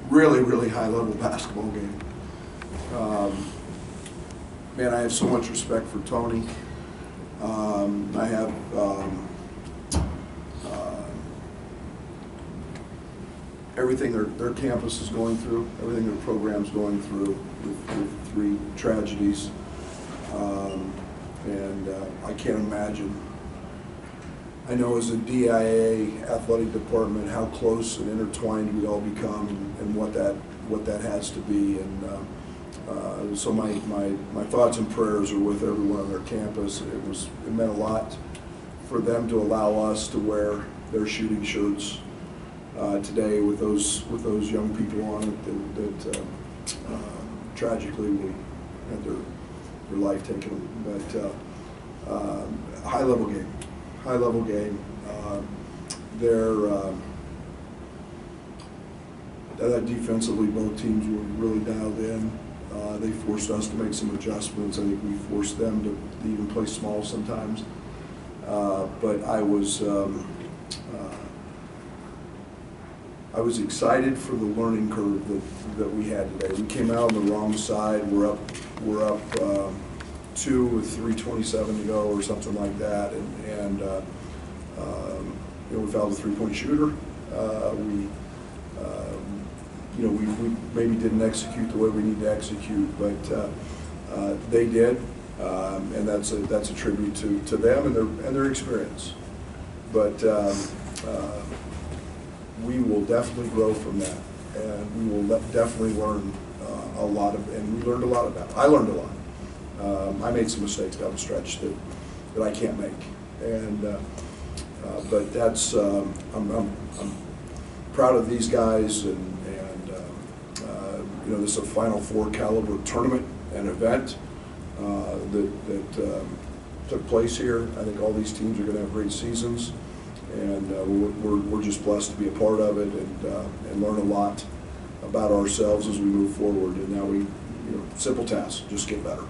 Really, really high-level basketball game. Man, I have so much respect for Tony. I have everything their campus is going through, everything their program's going through with 3 tragedies. I can't imagine. I know as a DIA athletic department how close and intertwined we all become, and what that has to be. And so my thoughts and prayers are with everyone on their campus. It meant a lot for them to allow us to wear their shooting shirts today with those young people on it that tragically we had their life taken. But high level game. That defensively, both teams were really dialed in. They forced us to make some adjustments. I think we forced them to even play small sometimes. But I was excited for the learning curve that we had today. We came out on the wrong side. We're up 2 with 3:27 to go or something like that, and we fouled a 3-point shooter. We maybe didn't execute the way we need to execute, but they did, and that's a tribute to them and their experience. But we will definitely grow from that, and we will definitely learn a lot and we learned a lot about it. I learned a lot. I made some mistakes down the stretch that I can't make, and but that's I'm proud of these guys, and this is a Final Four caliber tournament and event that took place here. I think all these teams are going to have great seasons, and we're just blessed to be a part of it and learn a lot about ourselves as we move forward. And now we, simple task, just get better.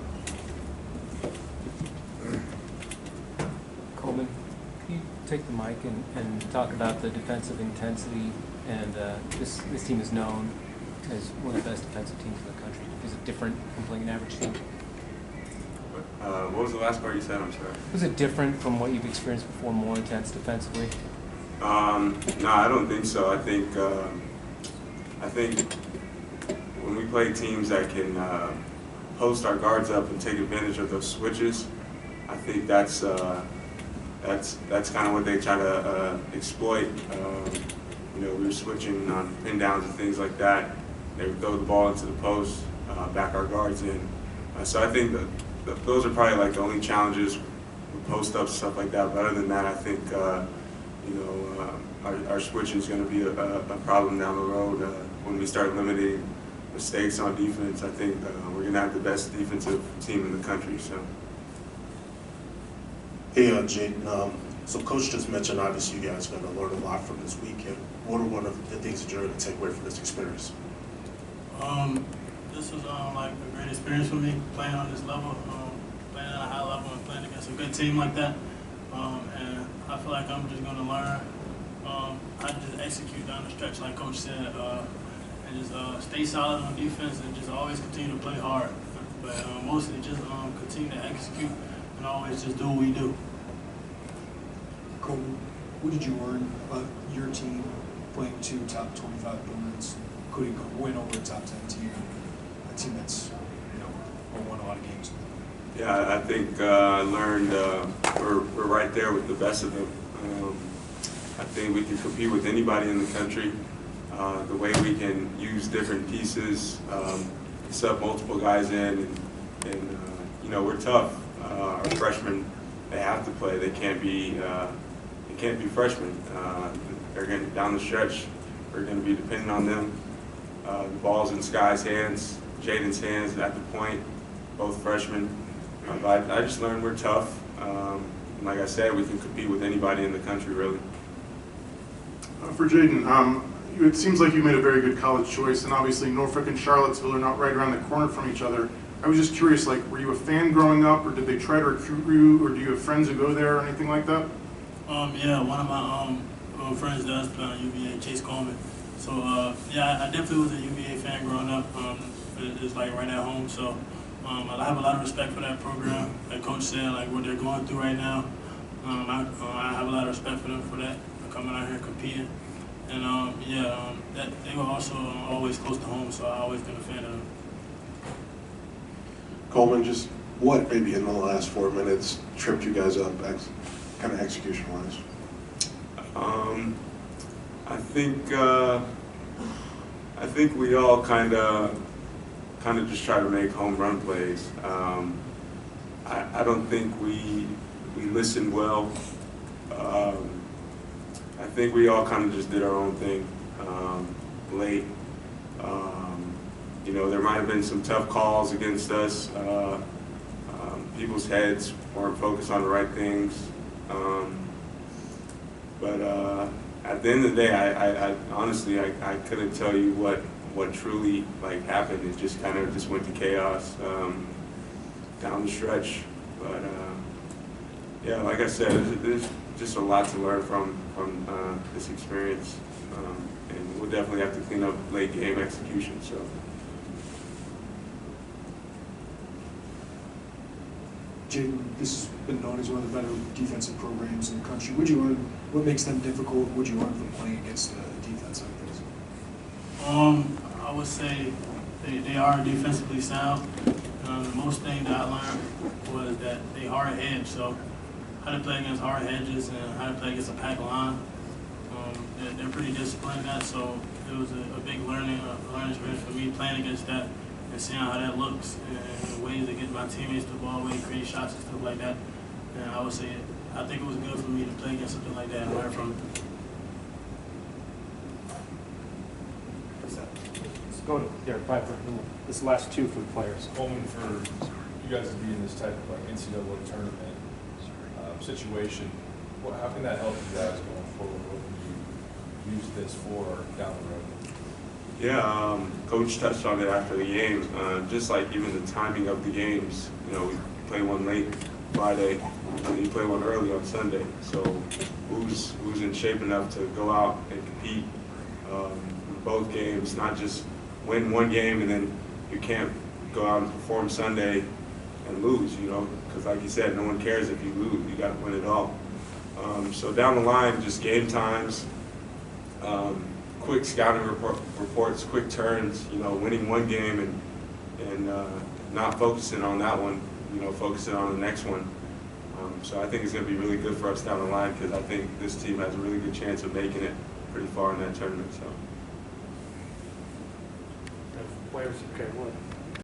Coleman, can you take the mic and talk about the defensive intensity? And this team is known as one of the best defensive teams in the country. Is it different from playing an average team? What was the last part you said? I'm sorry. Was it different from what you've experienced before, more intense defensively? No, I don't think so. I think when we play teams that can post our guards up and take advantage of those switches, I think that's kind of what they try to exploit. We were switching on pin downs and things like that. They would throw the ball into the post, back our guards in. So I think those are probably like the only challenges with post-ups, stuff like that. But other than that, I think our switching is going to be a problem down the road when we start limiting mistakes on defense. I think we're going to have the best defensive team in the country. So. Hey, Jayden. So Coach just mentioned, obviously, you guys are going to learn a lot from this weekend. What are one of the things that you're going to take away from this experience? This was like a great experience for me, playing on this level, playing at a high level and playing against a good team like that. And I feel like I'm just going to learn how to just execute down the stretch, like Coach said, and just stay solid on defense and just always continue to play hard. But mostly just continue to execute and always just do what we do. Coleman, what did you learn about your team playing 2 top 25 opponents, including win over a top 10 team, a team that's won a lot of games? Yeah, I think I learned we're right there with the best of them. I think we can compete with anybody in the country. The way we can use different pieces, sub multiple guys in, and we're tough. Our freshmen, they have to play. They can't be freshmen. They're going down the stretch. We're going to be dependent on them. The ball's in Sky's hands, Jayden's hands at the point, both freshmen. But I just learned we're tough. Like I said, we can compete with anybody in the country, really. For Jayden, it seems like you made a very good college choice, and obviously Norfolk and Charlottesville are not right around the corner from each other. I was just curious, were you a fan growing up, or did they try to recruit you, or do you have friends who go there, or anything like that? Yeah, one of my friends does play on UVA, Chase Coleman. So yeah, I definitely was a UVA fan growing up. It's like right at home. So I have a lot of respect for that program. Like Coach said, like what they're going through right now. I have a lot of respect for them for that, for coming out here and competing. And that they were also always close to home, so I always been a fan of them. Coleman, just what maybe in the last 4 minutes tripped you guys up, kind of execution-wise? I think we all kind of just try to make home run plays. I don't think we listened well. I think we all kind of just did our own thing late. You know, there might have been some tough calls against us. People's heads weren't focused on the right things. But at the end of the day, I honestly couldn't tell you what truly like happened. It just kind of just went to chaos down the stretch. But yeah, like I said, there's just a lot to learn from this experience, and we'll definitely have to clean up late game execution. So. Jayden, this has been known as one of the better defensive programs in the country. What makes them difficult? What would you learn from playing against a defense like this? I would say they are defensively sound. The most thing that I learned was that they hard hedge, so how to play against hard hedges and how to play against a pack line. They're pretty disciplined in that, so it was a big learning experience for me playing against that and seeing how that looks and ways to get my teammates the ball away, create shots and stuff like that. And I would say I think it was good for me to play against something like that and learn from it. Let's go to Derek Piper. This last two for the players. Coleman, for you guys to be in this type of like NCAA tournament situation, how can that help you guys going forward? What can you use this for down the road? Yeah, Coach touched on it after the game. Just like even the timing of the games, you know, we play one late Friday, and you play one early on Sunday. So who's in shape enough to go out and compete in both games, not just win one game and then you can't go out and perform Sunday and lose, you know, because like you said, no one cares if you lose. You got to win it all. So down the line, just game times, quick scouting reports, quick turns, you know, winning one game and not focusing on that one, you know, focusing on the next one. So I think it's going to be really good for us down the line because I think this team has a really good chance of making it pretty far in that tournament. So. Players, okay, what?